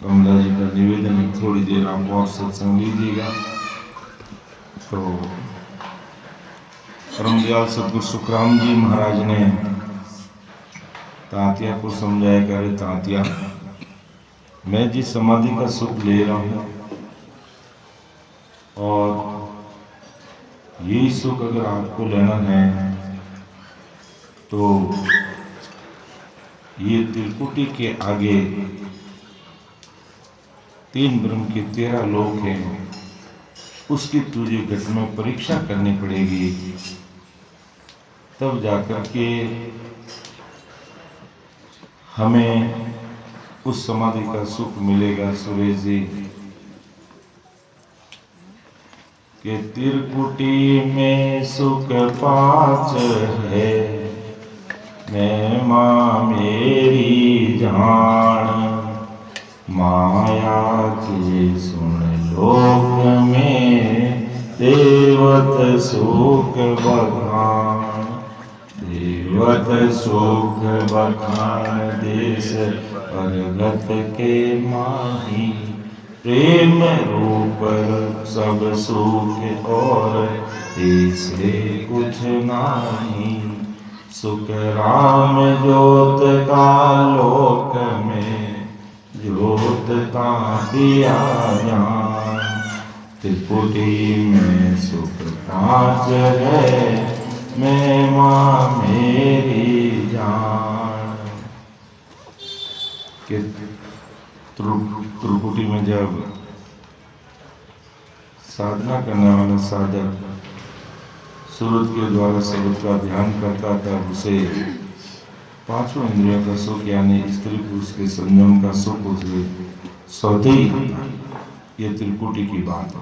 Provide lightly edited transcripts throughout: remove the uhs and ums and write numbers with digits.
कमला जी का निवेदन है, थोड़ी देर आप और सत्संग लीजिएगा। तो परमदयाल सदगुरु सुखराम जी महाराज ने तांतिया को समझाया, करे तांतिया, मैं जिस समाधि का सुख ले रहा हूँ और यही सुख अगर आपको लेना है तो ये त्रिकुटी के आगे 3 ब्रह्म के 13 लोक हैं, उसकी तुझे घट में परीक्षा करनी पड़ेगी, तब जाकर के हमें उस समाधि का सुख मिलेगा। सुरेश जी के त्रिकुटी में सुख 5 है, महिमा मेरी जान, माया के सुन लोक में देवत सुख बखान, देवत सुख बखान देश परगत के माही, प्रेम रूप सब सुख और ऐसे कुछ नाही, सुख राम ज्योत का लोक में, ज्योत का दिया जान, त्रिपुटी में सुख 5 है, महिमा मेरी जान। कि त्रिपुटी में जब साधना करने वाला साधक सूरज के द्वारा शब्द का ध्यान करता था, उसे 5 इंद्रियों का सुख यानी स्त्री पुरुष के संयम का सुख उसे स्वतः ये त्रिकुटी की बात है।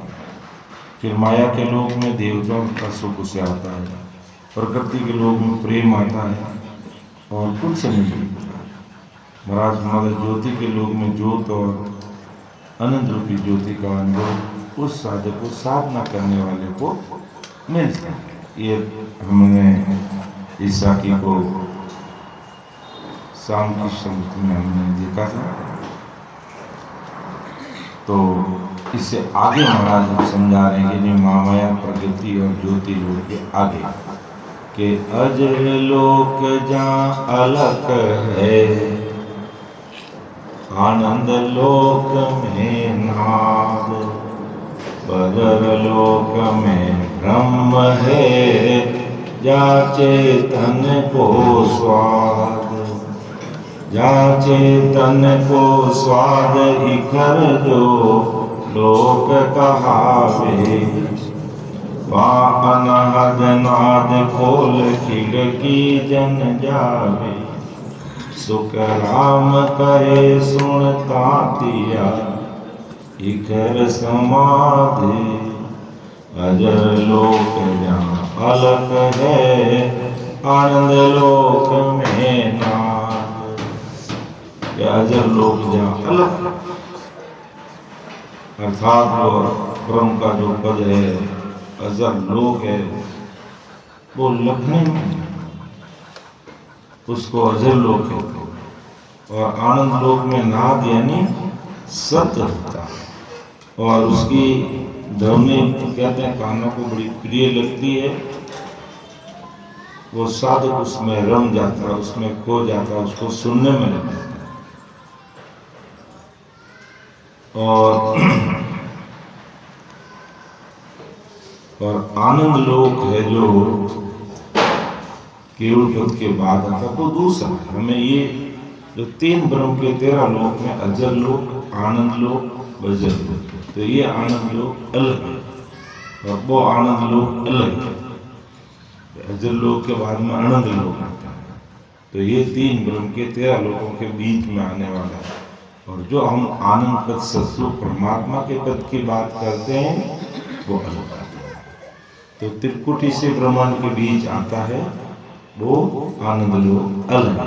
फिर माया के लोक में देवताओं का सुख उसे आता है, प्रकृति के लोक में प्रेम आता है और कुछ नहीं। महाराज माता ज्योति के लोक में ज्योत और अनंत रूपी ज्योति का अनुभव उस साधक को, साधना करने वाले को मिलता है। ये हमने इस साखी को शाम की संगति में हमने देखा था। तो इससे आगे महाराज समझा रहे हैं कि माया प्रकृति और ज्योति लोक के आगे के अजर लोक जहाँ अलग है, आनंद लोक में नाद, बदर लोक में ब्रह्म है, जा चेतन को स्वाद, जा चेतन को स्वाद इखर जो लोक कहावे, वहाँ अनहद नाद खोल खिड़की जन जावे, सुख राम करे सुन तांतिया, इखर समाधि, अजर लोक जहाँ अलग है, आनंद लोक में नाद। अजर लोक जहाँ अलग अर्थात वो ब्रह्म का जो पद है, अजर लोक है, वो लखने में, उसको अजर लोक कहते हैं। और आनंद लोक में नाद यानी सत्य होता है और उसकी ध्वनि कहते हैं कानों को बड़ी प्रिय लगती है, वो साधक उसमें रम जाता है, उसमें खो जाता है, उसको सुनने में लगता है। और आनंद लोक है जो केवल पद के बाद आता, तो दूसरा हमें ये जो 3 ब्रह्म के 13 लोक में अजर लोक, आनंद लोक, वज्र लोक, तो ये आनंद लोक अलग है और वो आनंद लोक अलग है। अजर लोक के बाद में आनंद लोक आता है, तो ये 3 ब्रह्म के 13 लोकों के बीच में आने वाला है। और जो हम आनंद पद सत्सुख परमात्मा के पद की बात करते हैं वो अलग आता है। तो त्रिकुटी से ब्रह्मांड के बीच आता है वो आनंद लोक अलग है,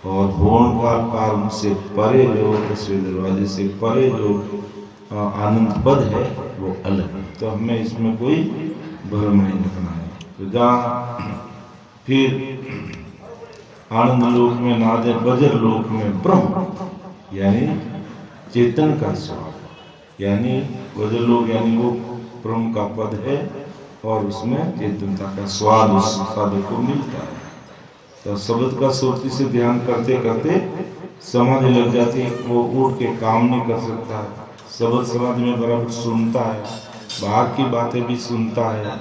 और भुवन काल उनसे परे लोग, श्री दरवाजे से परे जो आनंद पद है वो अलग है। तो हमें इसमें कोई भ्रम नहीं रखना है। तो जहाँ फिर आनंद लोक में नादे, बजर लोक में ब्रह्म यानी चेतन का स्वाद, यानी वजलोक यानी वो ब्रह्म का पद है और उसमें चेतनता का स्वाद उस साधक को मिलता है। तो शब्द का सुरती से ध्यान करते करते समाधि लग जाती है, वो उठ के काम नहीं कर सकता है। शब्द समाधि में बराबर सुनता है, बाहर की बातें भी सुनता है,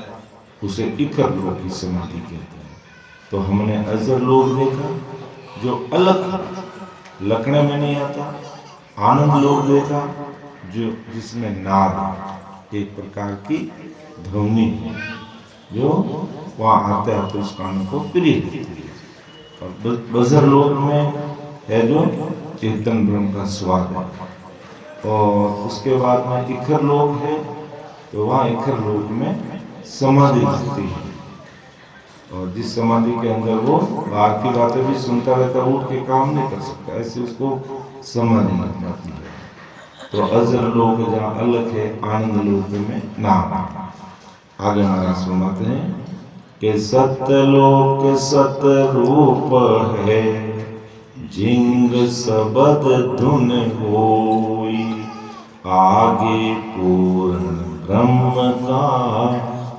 उसे इकर लोक की समाधि कहते हैं। तो हमने अजर लोक देखा जो अलग लखने में नहीं आता, आनंद लोक देखा जो जिसमें नाद एक प्रकार की ध्वनि है जो वहाँ आते आते उस कान को प्रिय देती है। और बजर लोक में है जो चेतन ब्रह्म का स्वाद है। और उसके बाद में इखर लोक है, तो वहाँ इखर लोक में समाधि होती है और जिस समाधि के अंदर वो बाहर की बातें भी सुनता रहता, उठ के काम नहीं कर सकता, ऐसे उसको समाधि लग जाती है। तो अजर लोक जहाँ अलग है, आनंद लोक में नाम। आगे महाराज सुनाते हैं कि सतलोक सतरूप है, जिंग सबद धुन होई, आगे पूर्ण ब्रह्म का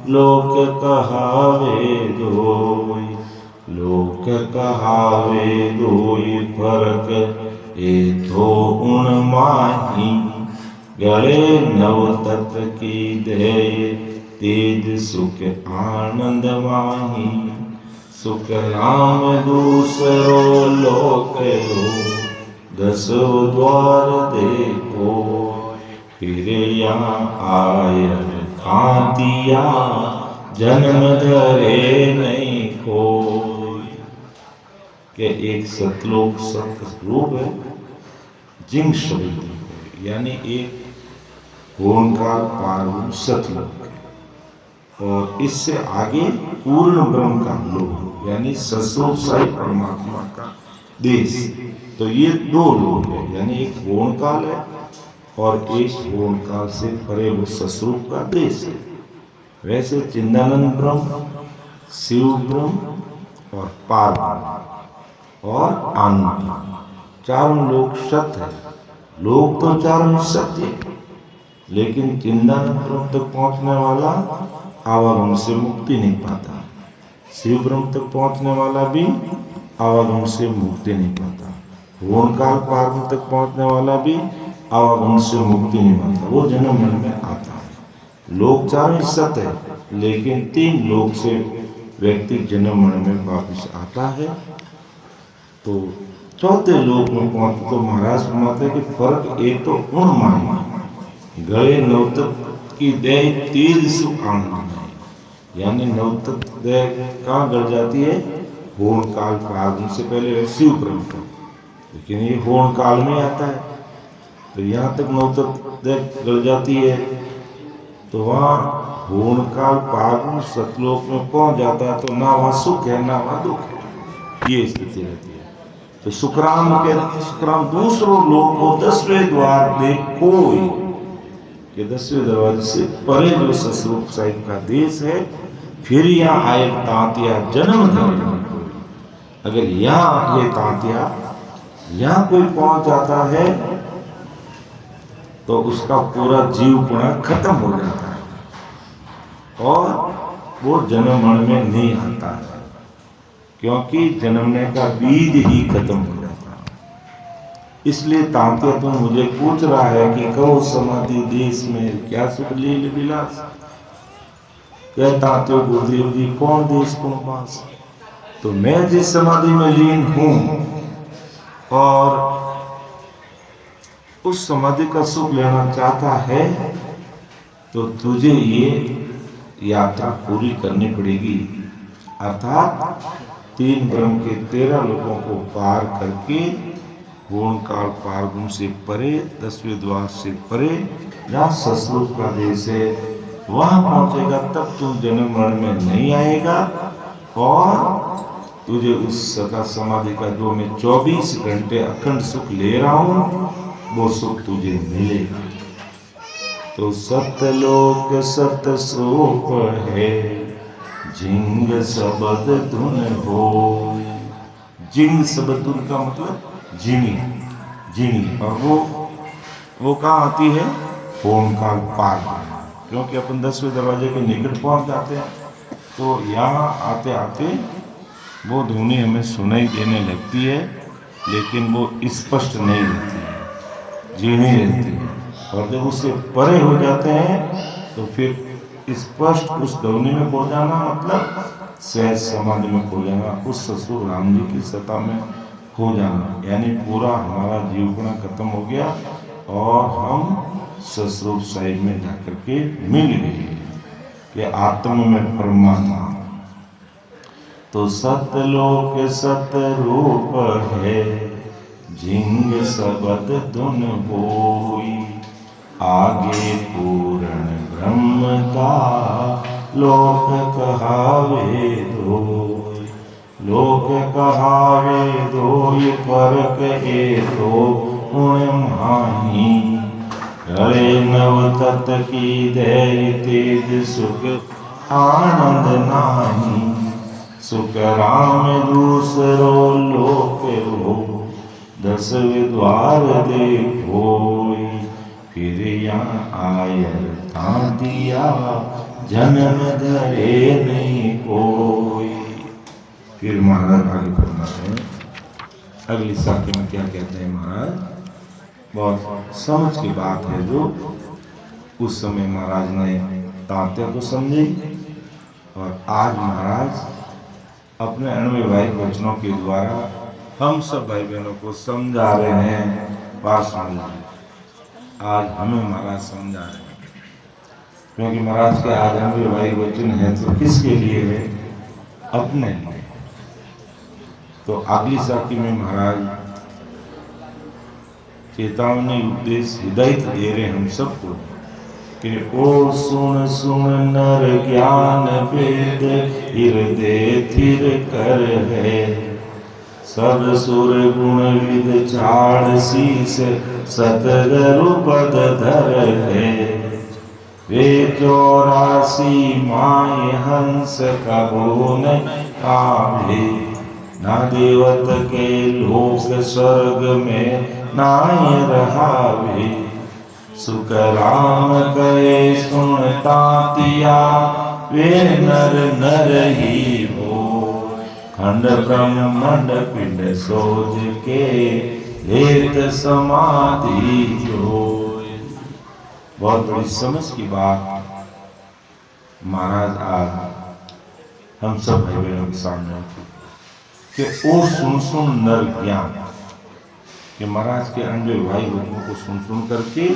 लोक कहावे दोई। लोक कहावे दोई फरक ए तो उन माही, गले नव तत्व की दे तेज सुख आनंद माही। सुख नाम दूसरो लोक लो, दसो द्वार देखो, फिर यहाँ आयर कांतिया, जन्म धरे नहीं कोई। के एक सतलोक सतरूप है, जिंग शब्द यानी एक ओंकार पारब्रह्म सतलोक है, और इससे आगे पूर्ण ब्रह्म का लोक यानी सस्वरूप साई परमात्मा का देश। तो ये दो लोक है, यानी एक ओंकाल है और एक ओंकाल से परे वो सस्वरूप का देश है। वैसे चिन्दानंद ब्रह्म, शिव ब्रह्म और पार ब्रह्म और आनंद चारों लोक सत्य है। लोक तो चारों सत्य है, लेकिन चिन्दानंद ब्रह्म तक पहुंचने वाला आवागम से मुक्ति नहीं पाता, शिव ब्रह्म तक पहुंचने वाला भी आवागम से मुक्ति नहीं पाता, ओंकार पार तक पहुंचने वाला भी आवागम से मुक्ति नहीं पाता, वो जन्म मन में आता है। लोक चारों सत्य है, लेकिन तीन लोक से व्यक्ति जन्म मन में वापिस आता है। तो चौथे लोक में पहुंचते तो महाराज फरमाते कि फर्क एक तो उन मानी, गए नवतक की दे तेज सुख आनंद, यानी नवतक दे कहाँ गड़ जाती है, होण काल प्रारंभ से पहले शिव ब्रह्म को, लेकिन ये होण काल में आता है। तो यहाँ तक नवतक दे गड़ जाती है, तो वहाँ होण काल प्रारंभ सतलोक में पहुंच जाता है, तो ना वहाँ सुख है ना वहाँ दुख है, ये स्थिति रहती है। तो सुखराम कहते, सुखराम दूसरों लोग को 10वें द्वार दे कोई, कि 10वें दरवाजे से परे जो ससरूप साहिब का देश है, फिर यहाँ आए तांतिया जन्म धरे कोई। अगर यहाँ ये तांतिया यहाँ कोई पहुंच जाता है तो उसका पूरा जीवपुणा खत्म हो जाता है और वो जन्म मरण में नहीं आता है, क्योंकि जन्मने का बीज ही खत्म हो जाता है। इसलिए तांतिया तो मुझे पूछ रहा है कि कहो समाधि देश में क्या सुख लील विलास, क्या तांतियो गुरुदेव जी कौन देश कौन पास। तो मैं जिस समाधि में लीन हूं और उस समाधि का सुख लेना चाहता है, तो तुझे ये यात्रा पूरी करनी पड़ेगी, अर्थात 3 ब्रह्म के 13 लोगों को पार करके गुण काल पारगुण से परे 10वें द्वार से परे जहाँ ससरूप का देश है वहां पहुंचेगा, तब तू जन्म मरण में नहीं आएगा और तुझे उस सदा समाधि का जो मैं 24 घंटे अखंड सुख ले रहा हूं वो सुख तुझे मिलेगा। तो सतलोक सतस्वरूप है, जिंग सबद धुन हो। जिंग सबद धुन का मतलब जिनी, जिनी, और वो वो कहाँ आती है? फोन कॉल पार, क्योंकि अपन 10वें दरवाजे के निकट पहुंच जाते हैं। तो यहाँ आते आते वो ध्वनि हमें सुनाई देने लगती है, लेकिन वो स्पष्ट नहीं रहती है, झीणी रहती है। और जब उससे परे हो जाते हैं तो फिर स्पष्ट उस ध्वनि में खो जाना मतलब सहज समाधि में खो जाना, उस ससुर राम जी की सत्ता में खो जाना, यानी पूरा हमारा जीवना खत्म हो गया और हम ससुर साहिब में जाकर के मिल गए कि आत्म में परमात्मा। तो सतलोक सतरूप है, झिंग सबद धुन होई, आगे पूर्ण ब्रह्म का लोक कहावे धोई। लोक कहावे धोई, फरक तो गुण माही, रले नव तत की दय तेज सुख आनंद नाही। सुख राम दूसरो लोक हो, 10 द्वार देखोई, फिर यहाँ आयर था दिया, जन्म धरे नहीं कोई। फिर महाराज आगे फरमाते हैं, अगली साखी में क्या कहते हैं महाराज, बहुत समझ की बात है जो उस समय महाराज ने तात्या को समझी, और आज महाराज अपने अनुभवी वचनों के द्वारा हम सब भाई बहनों को समझा रहे हैं। पास आज हमें महाराज समझा रहे हैं, क्योंकि महाराज के आज अनुभवी वचन है तो किसके लिए है? अपने लिए। तो अगली साखी में महाराज चेतावनी उपदेश हिदायत दे रहे हम सबको कि ओ सुन सुन नर ज्ञान वेद, हृदय थिर कर है, सब सुर गुण विद छाड़ शीस, सतगुरु पद धर है। वे 84 माय हंस कबो न आवे, ना देवत के लोक स्वर्ग में नाय रहावे। सुख राम कहे सुनता तिया, वे नर नर ही हो, खंड ब्रह्मंड पिंड सोज के, हेत समाधि जो। बहुत बड़ी समझ की बात महाराज आज हम सब भाई बहनों के सामने कि ओ सुन सुन नर ज्ञान, कि महाराज के अंडे भाई बहनों को सुन सुन करके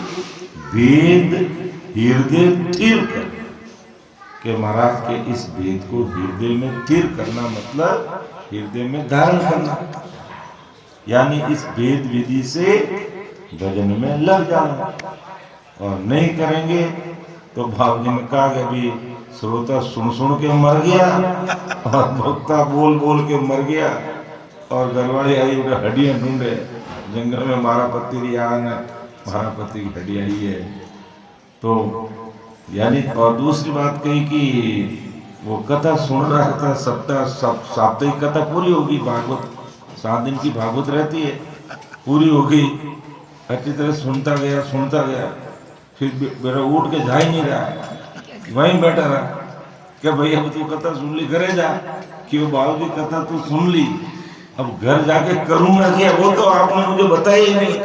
वेद हृदय स्थिर कर, कि महाराज के इस वेद को हृदय में स्थिर करना मतलब हृदय में धारण करना, यानी इस वेद विधि से भजन में लग जाना। और नहीं करेंगे तो भाव जी ने कहा कि अभी श्रोता सुन सुन के मर गया और भक्ता बोल बोल के मर गया, और घरवाली आई हड्डियां ढूंढे जंगल में, मारा पत्ती महारा पति की हड्डी आई है। तो यानी और दूसरी बात कही कि वो कथा सुन रहा था, साप्ताहिक कथा पूरी होगी, भागवत 7 दिन की भागवत रहती है, पूरी होगी, अच्छी तरह सुनता गया, फिर मेरा उठ के जा ही नहीं रहा, वहीं बैठा रहा। क्या भैया अब तू कथा सुन ली, घरे जा। क्यों बाबू जी कथा तू सुन ली, अब घर जाके करूंगा क्या? वो तो आपने मुझे बताया ही नहीं,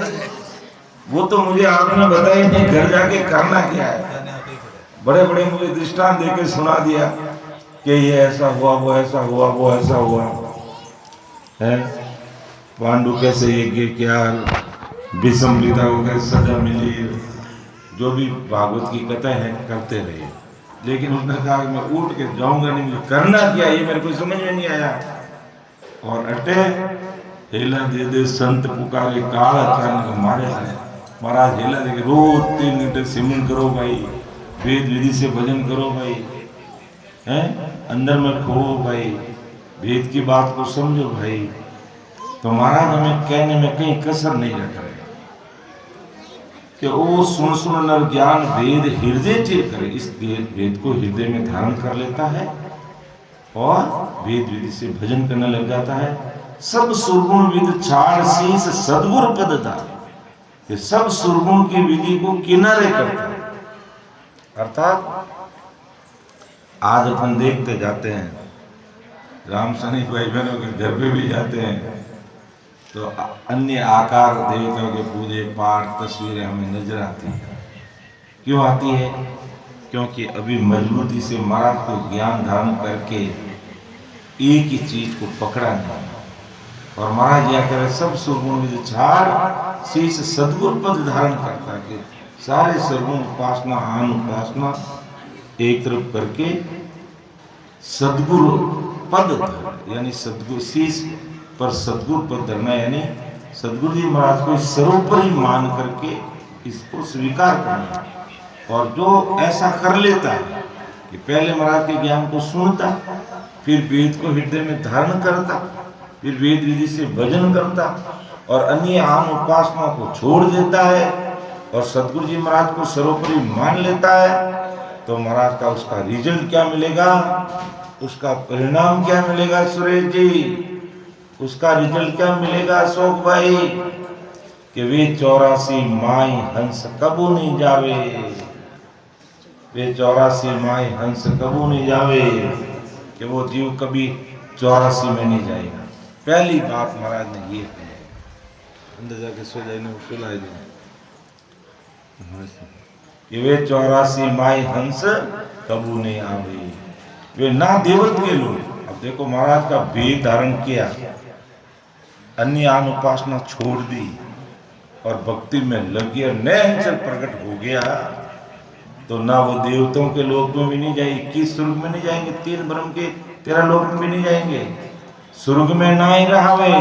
घर जाके करना क्या है? बड़े बड़े मुझे दृष्टांत देके सुना दिया कि ये ऐसा हुआ, वो ऐसा हुआ, वो ऐसा हुआ है। पांडु कैसे यज्ञ किया, विषमृता को कैसे सजा मिली, जो भी भागवत की कथा है करते रहे। लेकिन उसने कहा कि मैं उठ के जाऊंगा नहीं, मुझे करना क्या, ये मेरे को समझ में नहीं आया। और अटे हेला दे दे संत पुकारे, काल अचानक मारे आए। महाराज हेला दे के रोज 3 घंटे सिमरन करो भाई, वेद विधि से भजन करो भाई, हैं अंदर में खो भाई, वेद की बात को समझो भाई। तो महाराज हमें कहने में कहीं कसर नहीं रख रहे कि ओ सुन सुन नर ज्ञान वेद हृदय चिर करे। इस वेद को हृदय में धारण कर लेता है और वेद विधि से भजन करने लग जाता है। सब सुरगुण विद छाड़ शीस, सदगुरु पद दा। कि सब सुरगुण की विधि को किनारे करता है। अर्थात आज अपन देखते जाते हैं, राम शनि भाई बहनों के घर पे भी जाते हैं तो अन्य आकार देवताओं के पूजे पाठ तस्वीरें हमें नजर आती हैं। क्यों आती है? क्योंकि अभी मजबूती से महाराज को ज्ञान धारण करके एक ही चीज को पकड़ा नहीं। और महाराज यह करे सब सुरगुण विधि छाड़ शीश सदगुरु पद धारण करता कि सारे सरगुण उपासना आन उपासना एक तरफ करके सदगुरु पद यानी सदगुरु शीश पर सदगुरु पद धरना, यानी सदगुरु जी महाराज को सर्वोपरि मान करके इसको स्वीकार करना। और जो ऐसा कर लेता है कि पहले महाराज के ज्ञान को सुनता, फिर वेद को हृदय में धारण करता, फिर वेद विधि से भजन करता और अन्य आम उपासना को छोड़ देता है और सदगुरु जी महाराज को सर्वोपरि मान लेता है, तो महाराज का उसका रिजल्ट क्या मिलेगा, उसका परिणाम क्या मिलेगा सुरेश जी? उसका रिजल्ट क्या मिलेगा अशोक भाई? कि वे 84 माई हंस कबू नहीं जावे, वे 84 माई हंस कबू नहीं जावे, कि वो जीव कभी 84 में नहीं जाएगा। पहली बात महाराज ने ये कही, अंदर जाके सो जाए ना सुलाई देना कि वे 84 माई हंस कबू नहीं आवे, वे ना देवत के लोग। अब देखो महाराज का वेद धारण किया, अन्य आन उपासना छोड़ दी और भक्ति में लग गया, नैचल प्रकट हो गया, तो ना वो देवताओं के लोक में भी नहीं जाएगी, 21 स्वर्ग में नहीं जाएंगे, 3 ब्रह्म के 13 लोक में भी नहीं जाएंगे, स्वर्ग में ना ही रहा वे,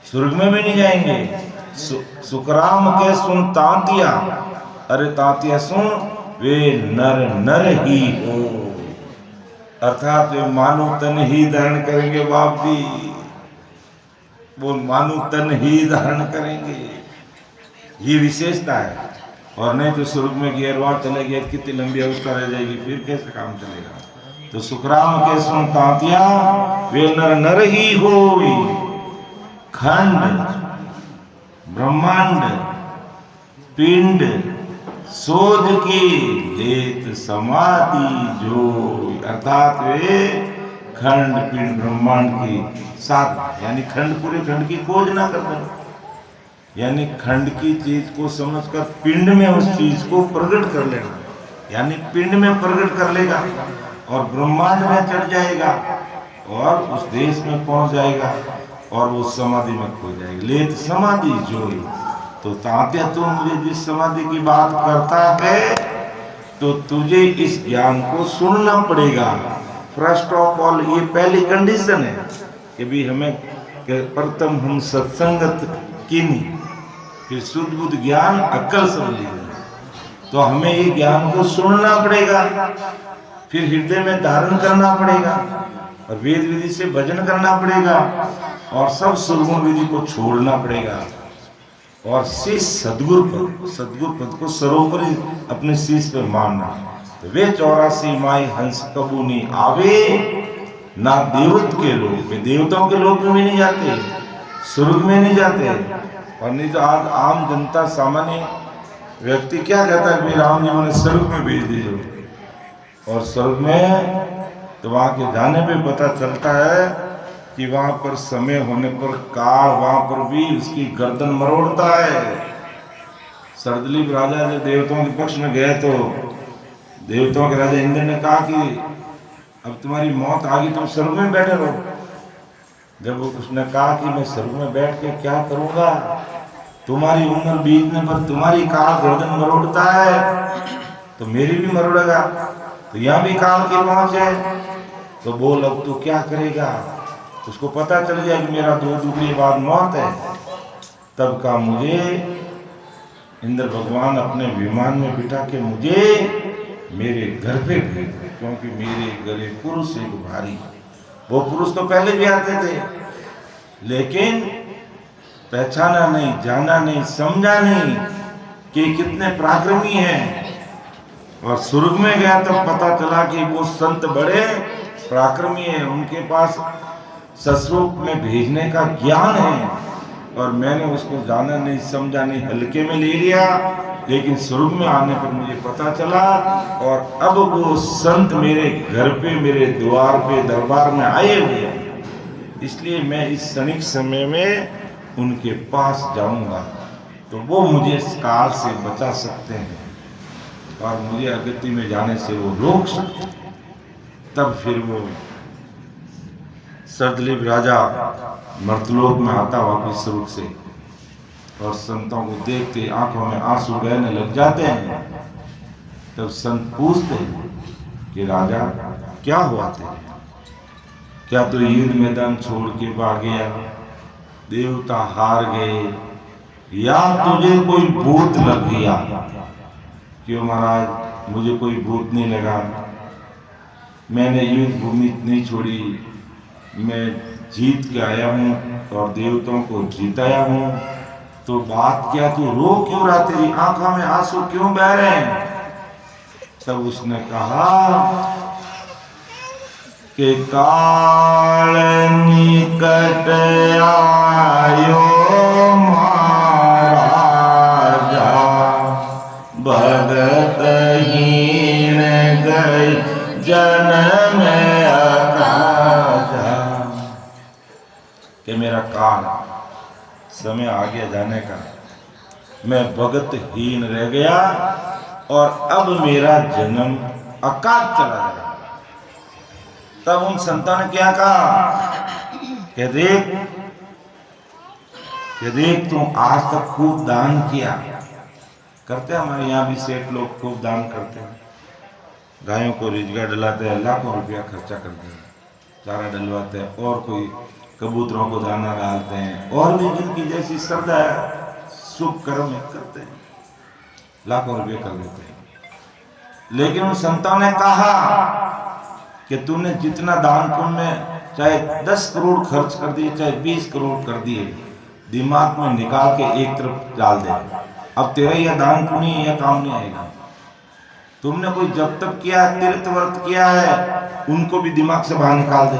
स्वर्ग में भी नहीं जाएंगे। सुखराम के सुन तांतिया, अरे तांतिया सुन, वे नर नर ही हो, अर्थात वे मानव तन ही धारण करेंगे। बाप जी वो मानव तन ही धारण करेंगे, ये विशेषता है। और नहीं तो स्वर्ग में गैरवार चले गए, कितनी लंबी अवस्था रह जाएगी, फिर कैसे काम चलेगा। तो सुखराम के सुन तांतिया, वे नर नर ही होई, खंड ब्रह्मांड पिंड सोध की लेत समाधि जो, अर्थात वे खंड पिंड ब्रह्मांड की साथ, यानी खंड पूरे खंड की खोज ना करना, यानी खंड की चीज को समझकर पिंड में उस चीज को प्रकट कर लेना, यानी पिंड में प्रकट कर लेगा और ब्रह्मांड में चढ़ जाएगा और उस देश में पहुंच जाएगा और वो समाधि में खो जाएगी। लेत समाधि जोई, तो तात्या तू मुझे जिस समाधि की बात करता है तो तुझे इस ज्ञान को सुनना पड़ेगा। फर्स्ट ऑफ ऑल ये पहली कंडीशन है कि भी हमें प्रथम हम सत्संगत की नहीं, फिर शुद्ध बुद्ध ज्ञान अक्ल सब लीजिए, तो हमें ये ज्ञान को सुनना पड़ेगा, फिर हृदय में धारण करना पड़ेगा और वेद विधि से भजन करना पड़ेगा और सब सुरगुण विधि को छोड़ना पड़ेगा और शीश सदगुरु पद को सर्वोपरि अपने शीश पे मानना। तो वे 84 माई हंस कबू नहीं आवे, ना देवत के लोग, वे देवताओं के लोग में भी नहीं जाते, स्वर्ग में नहीं जाते। और नहीं तो आज आम जनता सामान्य व्यक्ति क्या कहता है, राम जी मैंने स्वर्ग में भेज दीजिए, और स्वर्ग में तो वहाँ के जाने पे पता चलता है कि वहाँ पर समय होने पर काल वहाँ पर भी उसकी गर्दन मरोड़ता है। सरदलीप राजा जब देवताओं के पक्ष में गए तो देवताओं के राजा इंद्र ने कहा कि अब तुम्हारी मौत आ गई, तुम स्वर्ग में बैठे रहो। जब उसने कहा कि मैं स्वर्ग में बैठ के क्या करूँगा, तुम्हारी उम्र बीतने पर तुम्हारी काल गर्दन मरोड़ता है तो मेरी भी मरोड़ेगा, तो यहाँ भी काल की पहुँच है, तो बोल अब तू क्या करेगा। उसको पता चल गया कि मेरा 2 दुगनी बाद मौत है। तब का मुझे इंद्र भगवान अपने विमान में बिठा के मुझे मेरे घर पे भेज दे, क्योंकि मेरे घरे पुरुष एक भारी। वो पुरुष तो पहले भी आते थे लेकिन पहचाना नहीं, जाना नहीं, समझा नहीं कि कितने पराक्रमी हैं। और स्वर्ग में गया तब पता चला कि वो संत बड़े पराक्रमी हैं, उनके पास सस्वरूप में भेजने का ज्ञान है। और मैंने उसको जाना नहीं, समझा नहीं, हल्के में ले लिया। लेकिन स्वर्ग में आने पर मुझे पता चला, और अब वो संत मेरे घर पे, मेरे द्वार पे, दरबार में आए हुए हैं। इसलिए मैं इस क्षणिक समय में उनके पास जाऊंगा, तो वो मुझे इस काल से बचा सकते हैं और मुझे अगति में जाने से वो रोक सकते हैं। तब फिर वो सरदलीप राजा मर्तलोक में आता वापिस स्वर्ग से, और संतों को देखते आंखों में आंसू बहने लग जाते हैं। तब संत पूछते हैं कि राजा क्या हुआ तेरे, क्या तू युद्ध मैदान छोड़ के भाग गया, देवता हार गए, या तुझे कोई भूत लग गया? क्यों महाराज, मुझे कोई भूत नहीं लगा, मैंने युद्ध भूमि नहीं छोड़ी, मैं जीत के आया हूँ और देवताओं को जीताया हूँ। तो बात क्या, तू रो क्यों रहा, तेरी आंखों में आंसू क्यों बह रहे हैं? तब उसने कहा कि काल निकट आयो महाराजा, भगत हीन गई जन्म अकाजा। कि मेरा काल, समय आ गया जाने का, मैं भगत हीन रह गया और अब मेरा जन्म अकाज चला जाएगा। तब उन संतों ने क्या कहा कि देख तू आज तक खूब दान किया, करते हैं हमारे यहाँ भी सेठ लोग खूब दान करते हैं, गायों को रिजगा डलाते हैं, लाखों रुपया खर्चा करते हैं, चारा डलवाते हैं, और कोई कबूतरों को दाना डालते हैं, और भी जिनकी जैसी श्रद्धा है शुभ कर्म करते हैं, लाखों रुपये कर देते हैं। लेकिन उन संतों ने कहा कि तूने जितना दान पुण्य में चाहे 10 करोड़ खर्च कर दिए, चाहे 20 करोड़ कर दिए, दिमाग में निकाल के एक तरफ डाल दे, अब तेरा यह दान पुण्य यह काम नहीं आएगा। तुमने कोई जब तक किया, तीर्थ व्रत किया है, उनको भी दिमाग से बाहर निकाल दे,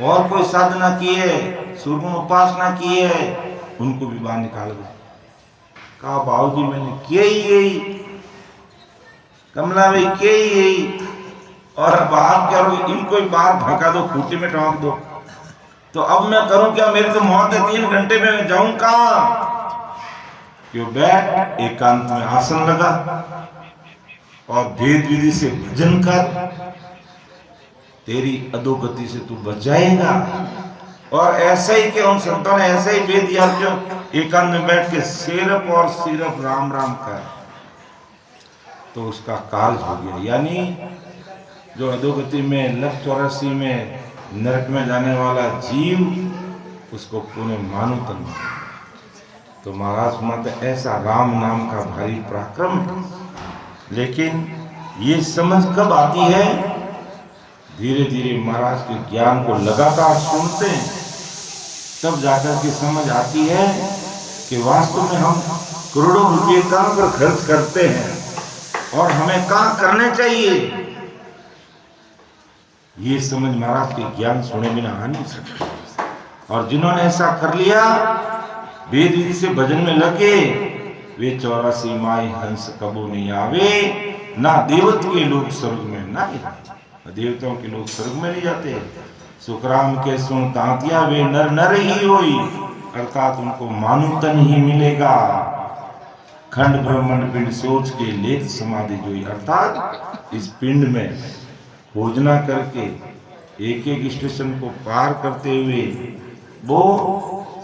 और कोई साधना की है, सूर्य उपासना की है, उनको भी बाहर निकाल दे। कहा बाबूजी मैंने किया ही यही, कमला भाई किया ही यही, और अब आप क्या करोगे, इनको ही बाहर भगा दो, खूंटी में टांग दो। तो अब मैं करूं क्या, मेरी तो मौत है, 3 घंटे में जाऊं कहां? क्यों बैठ एकांत में आसन लगा और भेद विधि से भजन कर, तेरी अधोगति से तू बच जाएगा। और ऐसे ही के उन संतों ने ऐसे ही वेद दिया, क्यों एकांत में बैठ के सिर्फ और सिर्फ राम राम कर, तो उसका कार्य हो गया। यानी जो अधोगति में 184 में नरक में जाने वाला जीव, उसको पुण्य मानो तन। तो महाराज मत ऐसा राम नाम का भारी पराक्रम। लेकिन ये समझ कब आती है? धीरे धीरे महाराज के ज्ञान को लगातार सुनते हैं, तब जाकर के समझ आती है कि वास्तव में हम करोड़ों रुपये कहाँ पर खर्च करते हैं और हमें कहाँ करने चाहिए। ये समझ महाराज के ज्ञान सुने बिना आ नहीं सकते। और जिन्होंने ऐसा कर लिया, वेद विधि से भजन में लगे, वे 84 माई हंस कबू नहीं आवे, ना देवत के लोग स्वर्ग में ना, देवताओं के लोग स्वर्ग में नहीं जाते। सुखराम के सुन तांतिया, वे नर नर ही होई, अर्थात उनको मानु तन ही मिलेगा। खंड ब्रह्मंड पिंड सोच के लेख समाधि जोई, अर्थात इस पिंड में खोजना करके एक एक स्टेशन को पार करते हुए वो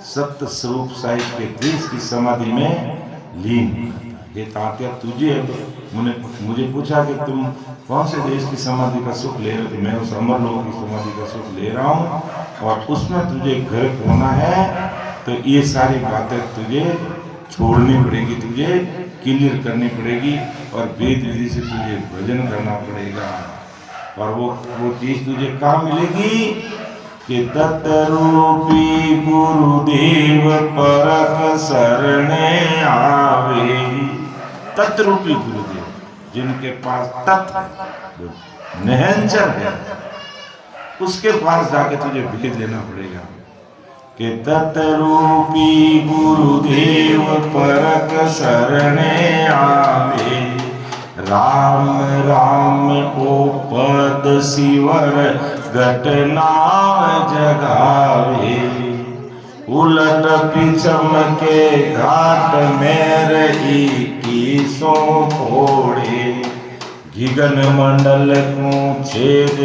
सत्य स्वरूप साहिब के देश की समाधि में लीन। ये तात्या तुझे मुझे पूछा कि तुम कौन से देश की समाधि का सुख ले रहे हो? मैं उस अमर लोक की समाधि का सुख ले रहा हूँ, और उसमें तुझे घर होना है, तो ये सारी बातें तुझे छोड़नी पड़ेगी, तुझे क्लियर करनी पड़ेगी, और वेद विधि से तुझे भजन करना पड़ेगा। और वो चीज तुझे कहाँ मिलेगी कि तत्रूपी गुरुदेव परक शरणे आवे। तत्रूपी गुरुदेव, जिनके पास तत्व निहंचर है, उसके पास जाके तुझे भेद लेना पड़ेगा कि तत्रूपी गुरुदेव परक शरणे आवे। राम राम ओ पद सिवर घटनाव जगावे। उलट पिछम के घाट में रही कीसों फोड़े। घिगन मंडल को छेद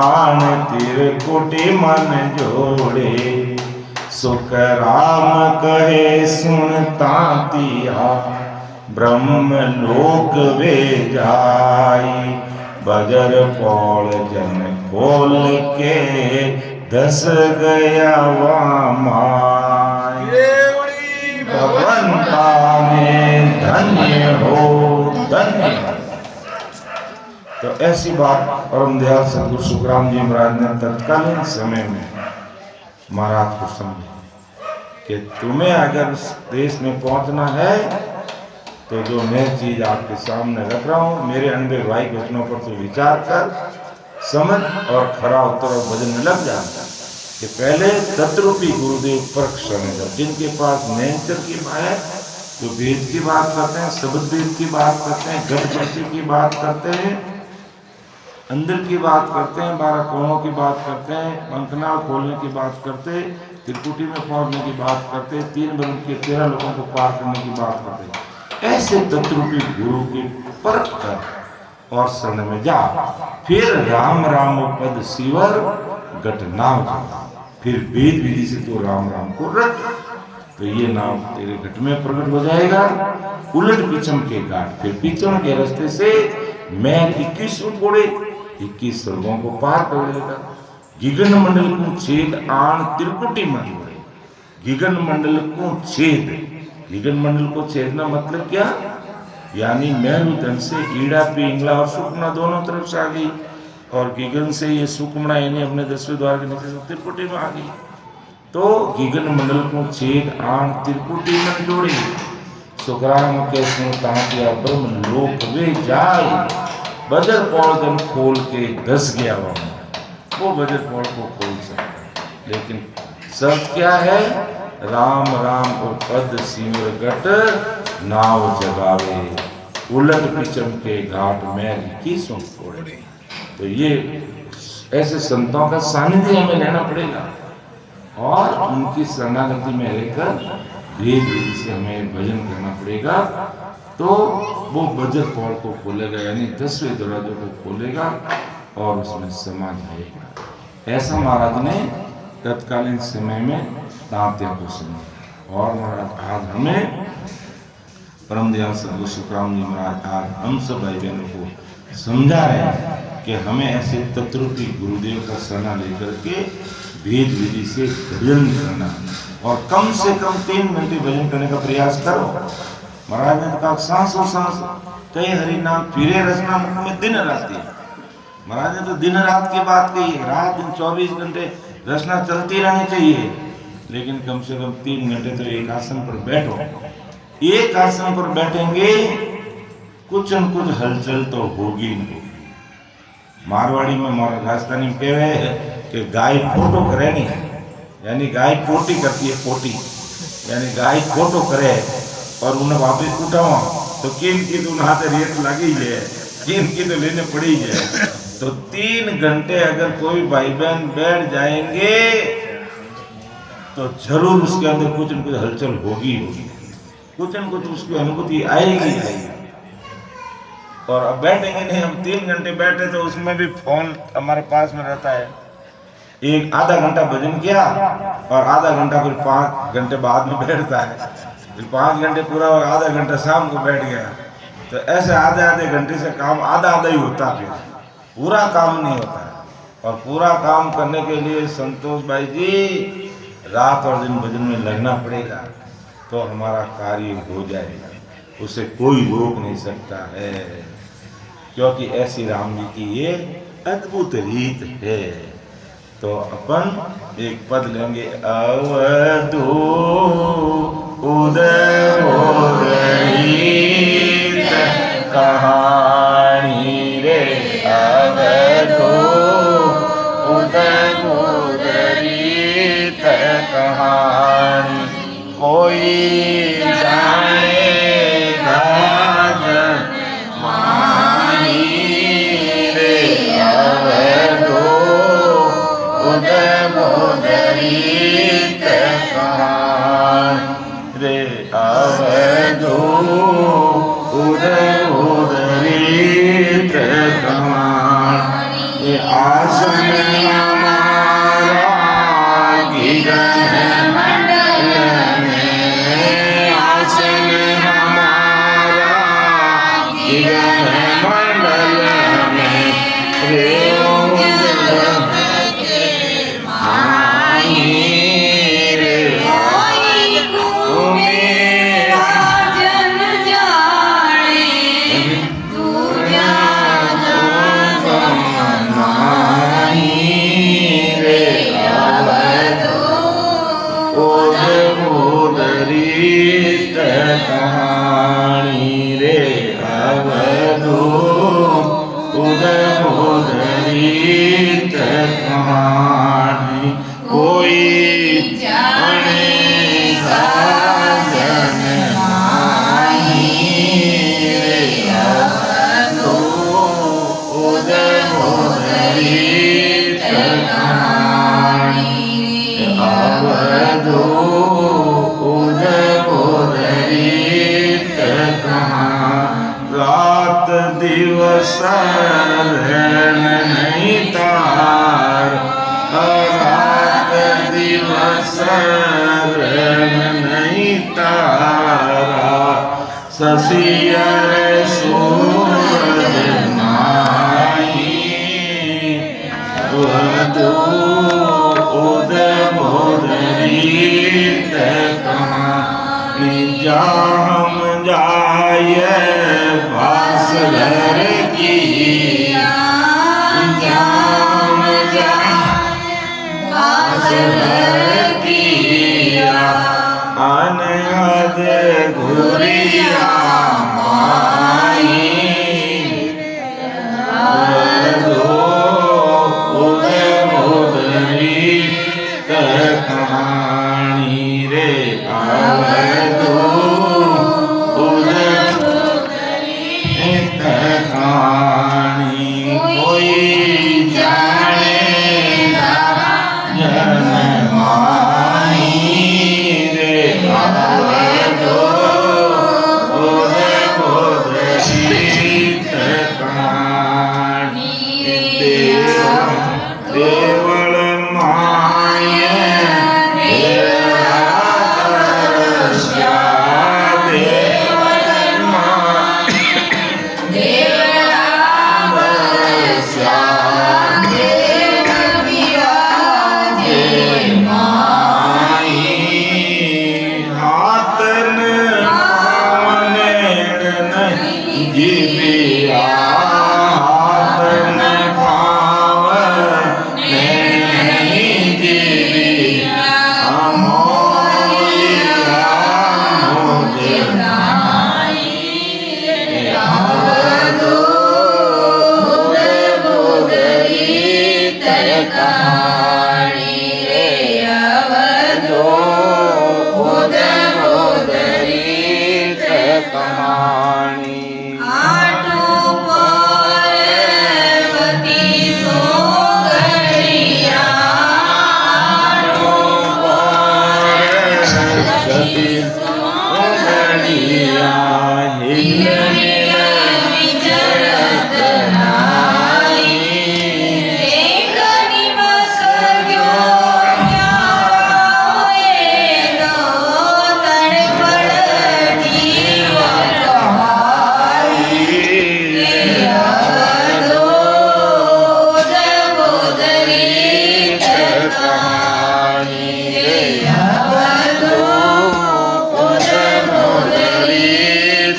आन त्रिकुटी मन जोड़े। सुख राम कहे सुनता तिया ब्रह्म लोक वे जाई। बजर पौल जन खोल के दस गया वामाई। भगवंता में धन्य हो धन्य। तो ऐसी बात परम दयाल सदगुरु सुखराम जी महाराज ने तत्कालीन समय में महाराज को समझा कि तुम्हें अगर उस देश में पहुंचना है तो जो मैं चीज आपके सामने रख रहा हूं, मेरे अनबे भाई के वचनों पर तो विचार कर, समझ और खरा उतर और भजन में लग जाता कि पहले तत्रूपी गुरुदेव पर शरण जाओ, जिनके पास नैंचर की है, जो वेद की बात करते हैं, शब्द वेद की बात करते हैं, गणपति की बात करते हैं, अंदर की बात करते हैं, 12 कोणों की बात करते हैं, पंखनाल खोलने की बात करते, त्रिकुटी में पहुंचने की बात करते, 3 ब्रह्म के 13 लोगों को पार करने की बात करते। ऐसे तत्रूपी गुरु की परख कर और शरण में जा। फिर राम राम पद सिवर गट नाम जा। फिर वेद विधि से तो राम राम को रट, तो ये नाम तेरे घट में प्रकट हो जाएगा। उलट पीछम के घाट, फिर पीछम के रास्ते से मैं 21 फोड़े 21 स्वर्गों को पार कर लेगा। गिगन मंडल को छेद आन त्रिकुटी मन जोड़े। गिगन मंडल को छेद, गिगन मंडल को छेदना मतलब क्या, यानी मेरुदंड से ईड़ा पिंगला और सुकमणा दोनों तरफ से आ गई, और गिगन से ये सुकमणा यानी अपने 10वें द्वार के नीचे त्रिकुटी में आ गई। तो गिगन मंडल को छेद आन त्रिकुटी मन जोड़े। सुखराम के सुनता ब्रह्म लोक वे जाए। बजर पौड़ जन खोल के धस गया वो बजर पौड़ को खोल सकता, लेकिन शर्त क्या है, राम राम और पद सिमर गट नाव जगावे। उलट पिचम के घाट में की सुन फोड़े। तो ये ऐसे संतों का सानिध्य हमें लेना पड़ेगा और उनकी शरणागति में रहकर वेद विधि से हमें भजन करना पड़ेगा। तो वो बजर पौड़ को खोलेगा, यानी 10वें दरवाजों को खोलेगा और उसमें समा जाएगा। ऐसा महाराज ने तत्कालीन समय में तांत्या को समझा। और महाराज आज हमें परम दयाल सदगुरु सुखराम जी महाराज आज हम सब भाई बहनों को समझा रहे हैं कि हमें ऐसे तत्रूपी गुरुदेव का शरणा लेकर के वेद विधि से भजन करना, और कम से कम 3 घंटे भजन करने का प्रयास करो। महाराज ने कहा सांसों सांस कई हरि नाम फिरे रचना मुख में दिन रात। महाराज ने तो दिन रात की बात कही है, रात दिन 24 घंटे रचना चलती रहनी चाहिए, लेकिन कम से कम 3 घंटे तो एक आसन पर बैठो। एक आसन पर बैठेंगे कुछ न कुछ हलचल तो होगी। मारवाड़ी में राजस्थानी में कह रहे हैं कि गाय फोटो करे नहीं, यानी गाय पोटी करती है, पोटी यानी गाय फोटो करे और उन्हें वापिस उठाओ तो किन की तो हाथ रेत लगी है, किन की तो लेने पड़ी है। तो 3 घंटे अगर कोई भाई बहन बैठ जाएंगे तो जरूर उसके अंदर कुछ न कुछ हलचल होगी, कुछ न कुछ उसकी अनुभूति आएगी। और अब बैठेंगे नहीं, हम 3 घंटे बैठे तो उसमें भी फोन हमारे पास में रहता है। एक आधा घंटा भजन किया और आधा घंटा फिर 5 घंटे बाद में बैठता है, फिर 5 घंटे पूरा और आधा घंटा शाम को बैठ गया। तो ऐसे आधे घंटे से काम आधा ही होता, फिर पूरा काम नहीं होता। और पूरा काम करने के लिए संतोष भाई जी रात और दिन भजन में लगना पड़ेगा, तो हमारा कार्य हो जाएगा, उसे कोई रोक नहीं सकता है, क्योंकि ऐसी राम जी की ये अद्भुत रीत है। तो अपन एक पद लेंगे, अवधू उदय कहानी रे, अवधू उदय कहानी। निगम मंडल में कहानी रे अवधू उदबोधरीत कहानी कोई जाने साजन माही रे अवधू उदबोधरीत कहानी अवधू रात दिवस रहन नहीं तार रात दिवस रहन नहीं तारा ससियर सूरज माही वधू उदबोधरीत कहानी जाम जाय भास्कर की जाम भास्कर की अनहद घुरिया माई उदबोधरीत कहानी रे अवधू कहानी कोई जाने जन माही रे अवधू उदबोधरीत कहानी देवल माय कहानी रे अवधू उदबोधरीत कहानी आठों पार्वती सोगड़िया आठों पार्वती सोगड़िया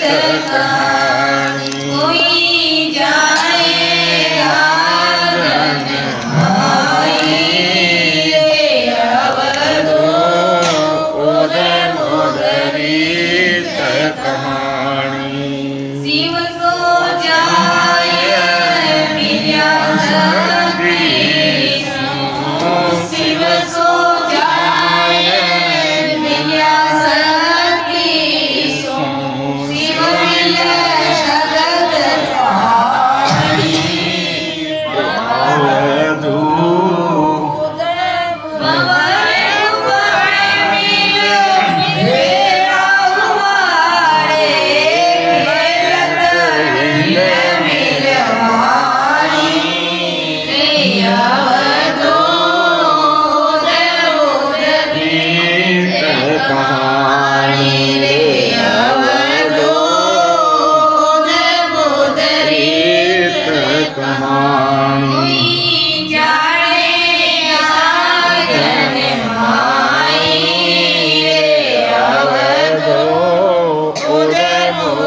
Kaka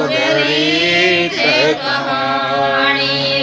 धरी है कहानी